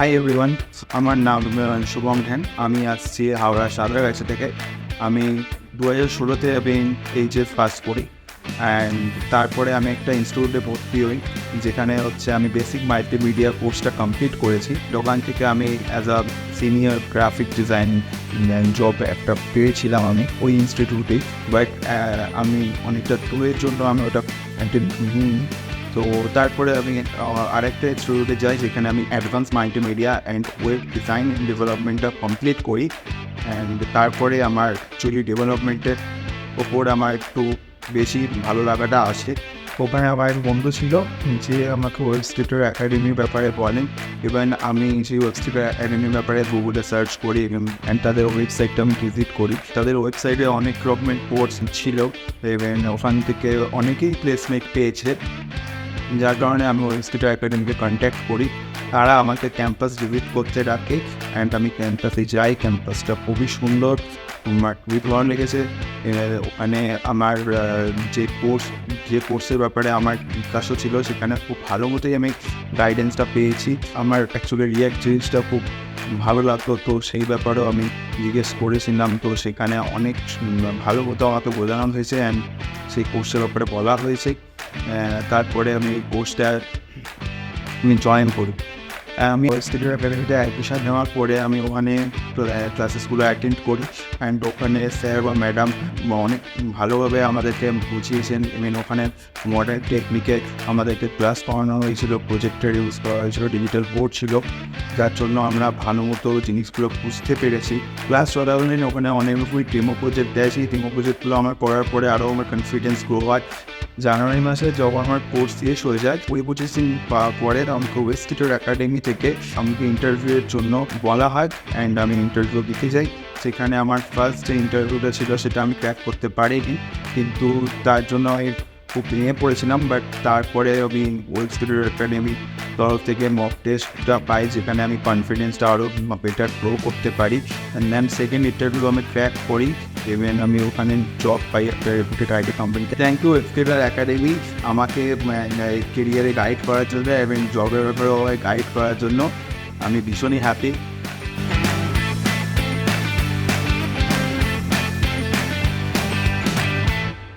Hi everyone, আমার নাম শুভম ধ্যান। আমি আসছি হাওড়া সাঁতরাগাছি থেকে। আমি 2016-তে আমি এইচএস পাস করি অ্যান্ড তারপরে আমি একটা ইনস্টিটিউটে ভর্তি হই, যেখানে আমি বেসিক মাল্টিমিডিয়া কোর্সটা কমপ্লিট করেছি। ওখান থেকে আমি as a senior graphic design job একটা পেয়েছিলাম আমি ওই ইনস্টিটিউটেই। বাট আমি অনেকটা দূরের জন্য আমি ওটা তো তারপরে আমি আরেকটা ইনস্টিটিউটে যাই, যেখানে আমি advance multimedia and web design ডেভেলপমেন্টটা কমপ্লিট করি। অ্যান্ড তারপরে আমার অ্যাকচুয়ালি ডেভেলপমেন্টের ওপর আমার একটু বেশি ভালো লাগাটা আসে। ওখানে আমার এক বন্ধু ছিল যে আমাকে ওয়েবস্কিটার একাডেমির ব্যাপারে বলেন। ইভেন আমি সেই ওয়েবস্কিটার একাডেমির ব্যাপারে গুগলে সার্চ করি অ্যান্ড তাদের ওয়েবসাইটটা আমি ভিজিট করি। তাদের ওয়েবসাইটে অনেক রকমের কোর্স ছিল, ইভেন ওখান থেকে অনেকেই প্লেসমেন্ট পেয়েছে, যার কারণে আমি ওয়েবস্কিটার একাডেমিকে কন্ট্যাক্ট করি। তারা আমাকে ক্যাম্পাস ভিজিট করতে ডাকে অ্যান্ড আমি ক্যাম্পাসে যাই। ক্যাম্পাসটা খুবই সুন্দর, আমার খুবই ভালো লেগেছে। ওখানে আমার যে কোর্সের ব্যাপারে আমার জিজ্ঞাসা ছিল, সেখানে খুব ভালো মতোই আমি গাইডেন্সটা পেয়েছি। আমার অ্যাকচুয়ালি ReactJSটা খুব ভালো লাগতো, তো সেই ব্যাপারেও আমি জিজ্ঞেস করেছিলাম। তো সেখানে অনেক ভালো মতো আমাকে বোঝানো হয়েছে অ্যান্ড সেই কোর্সের ব্যাপারে বলা হয়েছে। তারপরে আমি এই কোর্সটা জয়েন করি। আমি ওয়েবস্কিটার একাডেমিতে অ্যাডমিশন নেওয়ার পরে আমি ওখানে ক্লাসেসগুলো অ্যাটেন্ড করি অ্যান্ড ওখানে স্যার বা ম্যাডাম অনেক ভালোভাবে আমাদেরকে বুঝিয়েছেন। ইভেন ওখানে মডার্ন টেকনিকে আমাদেরকে ক্লাস করানো হয়েছিল, প্রজেক্টর ইউজ করা হয়েছিল, ডিজিটাল বোর্ড ছিল, যার জন্য আমরা ভালো মতো জিনিসগুলো বুঝতে পেরেছি। ক্লাস চলাকালীন ওখানে অনেকগুলি ডেমো প্রজেক্ট দেয়। সেই ডেমো প্রজেক্টগুলো আমার করার পরে আরও আমার কনফিডেন্স গ্রো হয়। জানুয়ারি মাসে যখন আমার কোর্স শেষ হয়ে যায়, ওই প্রসেসিং পরে আমাকে ওয়েবস্কিটার একাডেমি থেকে আমাকে ইন্টারভিউয়ের জন্য বলা হয় অ্যান্ড আমি ইন্টারভিউ দিতে যাই। সেখানে আমার ফার্স্ট যে ইন্টারভিউটা ছিল সেটা আমি ক্র্যাক করতে পারিনি, কিন্তু তার জন্য আমি খুব ভেঙে পড়েছিলাম। বাট তারপরে আমি ওয়েবস্কিটার একাডেমি তরফ থেকে মক টেস্টটা পাই, যেখানে আমি কনফিডেন্সটা আরও বেটার গ্রো করতে পারি। অ্যান্ড দেন সেকেন্ড ইন্টারভিউ আমি ক্র্যাক করি, ইভেন আমি ওখানে জব পাই একটা রেপুটেড আইটি কোম্পানিতে। থ্যাংক ইউ ওয়েবস্কিটার একাডেমি আমাকে কেরিয়ারে গাইড করার জন্য এবং জবের ব্যাপারেও গাইড করার জন্য। আমি ভীষণই হ্যাপি।